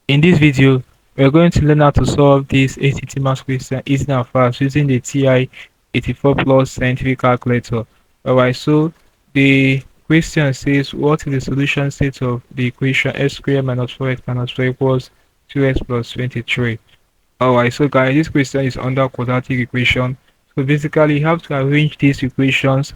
In this video, we are going to learn how to solve this ACT math question easy and fast using the TI-84 plus scientific calculator. Alright, so the question says, what is the solution set of the equation x squared minus 4x minus 4 equals 2x plus 23? Alright, so guys, this question is under quadratic equation. So basically, you have to arrange these equations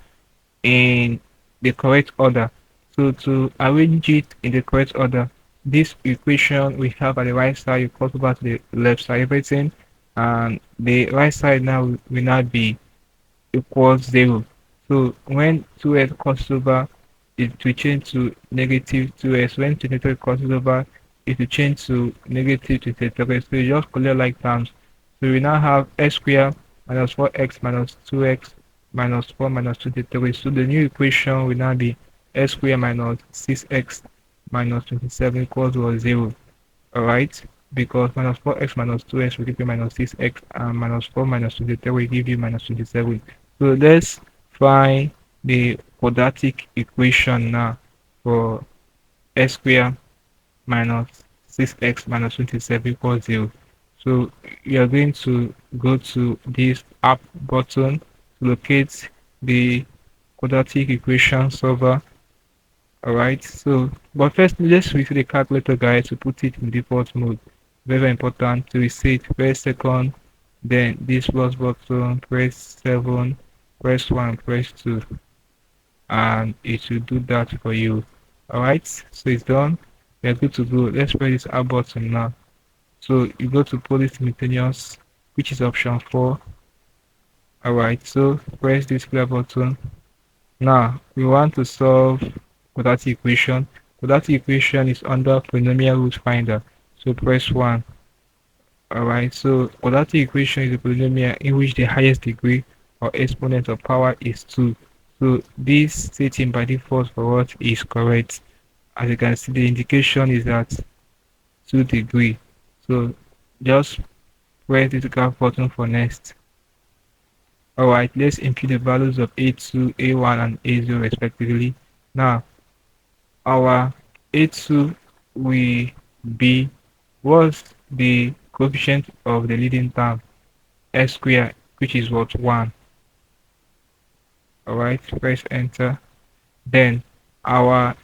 in the correct order. So to arrange it in the correct order, this equation we have at the right side, you cross over to the left side, everything, and the right side now will not be equals 0. So when 2x crosses over, it will change to negative 2x. When 23 crosses over, it will change to negative 23. So you just collect like terms. So we now have x squared minus 4x minus 2x minus 4 minus 23. So the new equation will now be x squared minus 6x minus 27 equals 0. Alright? Because minus 4x minus 2x will give you minus 6x, and minus 4 minus 23 will give you minus 27. So let's find the quadratic equation now for x squared minus 6x minus 27 equals 0. So we are going to go to this up button to locate the quadratic equation solver. Alright, so but first let's reset the calculator, guys, to put it in default mode. Very important to reset. Press second, then this plus button, press 7, press 1, press 2, and it will do that for you. Alright, so it's done. We are good to go. Let's press this up button now. So you go to poly simultaneous, which is option 4. Alright, so press this clear button. Now we want to solve quadratic equation. Quadratic equation is under polynomial root finder. So press 1. Alright, so quadratic equation is a polynomial in which the highest degree or exponent of power is 2. So this setting by default for us is correct. As you can see, the indication is at 2 degree. So just press this graph button for next. Alright, let's input the values of A2, A1, and A0 respectively. Now, our A2 will be what's the coefficient of the leading term, x squared, which is what, 1. Alright, press enter. Then our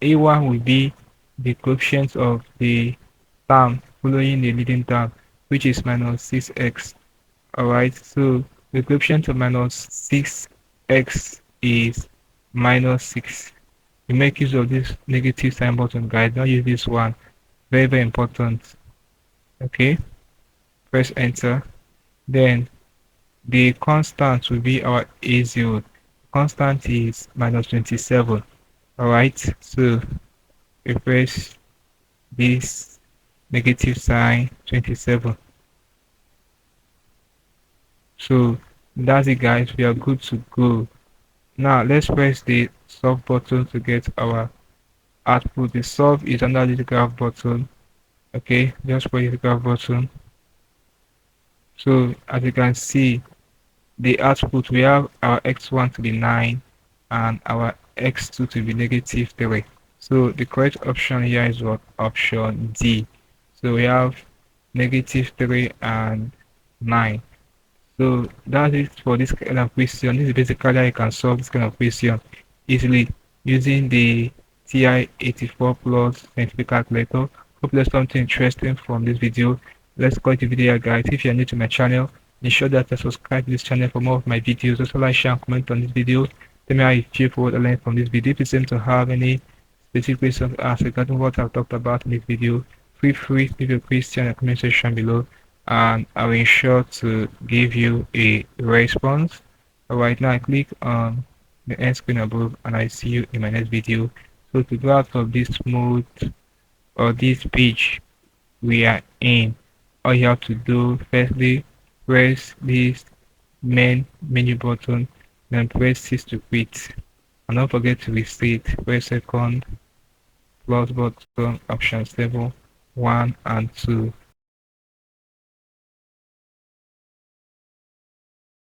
A1 will be the coefficient of the term following the leading term, which is minus 6x. Alright, so the coefficient of minus 6x is minus 6. You make use of this negative sign button, guys. Don't use this one. Very, very important. Okay, press enter. Then the constant will be our A0. Constant is minus 27. Alright, so we press this negative sign 27. So that's it, guys. We are good to go. Now let's press the solve button to get our output. The solve is under the graph button. Okay, just press the graph button. So as you can see, the output, we have our x1 to be 9 and our x2 to be negative 3. So the correct option here is what? Option D. So we have negative 3 and 9. So that is for this kind of question. This is basically how you can solve this kind of question easily using the TI-84 plus scientific calculator. Hope there's something interesting from this video. Let's call it the video, guys. If you're new to my channel, ensure that you subscribe to this channel for more of my videos. Also like, share, and comment on this video. Tell me how you feel for what I learned from this video. If you seem to have any specific questions to ask regarding what I've talked about in this video, feel free to leave your question in the comment section below, and I will ensure to give you a response. Alright, now click on the end screen above, and I see you in my next video. So to go out of this mode or this page we are in, all you have to do, firstly, press this main menu button, then press 6 to quit, and don't forget to reset. Press second plus button, option 7, 1 and 2.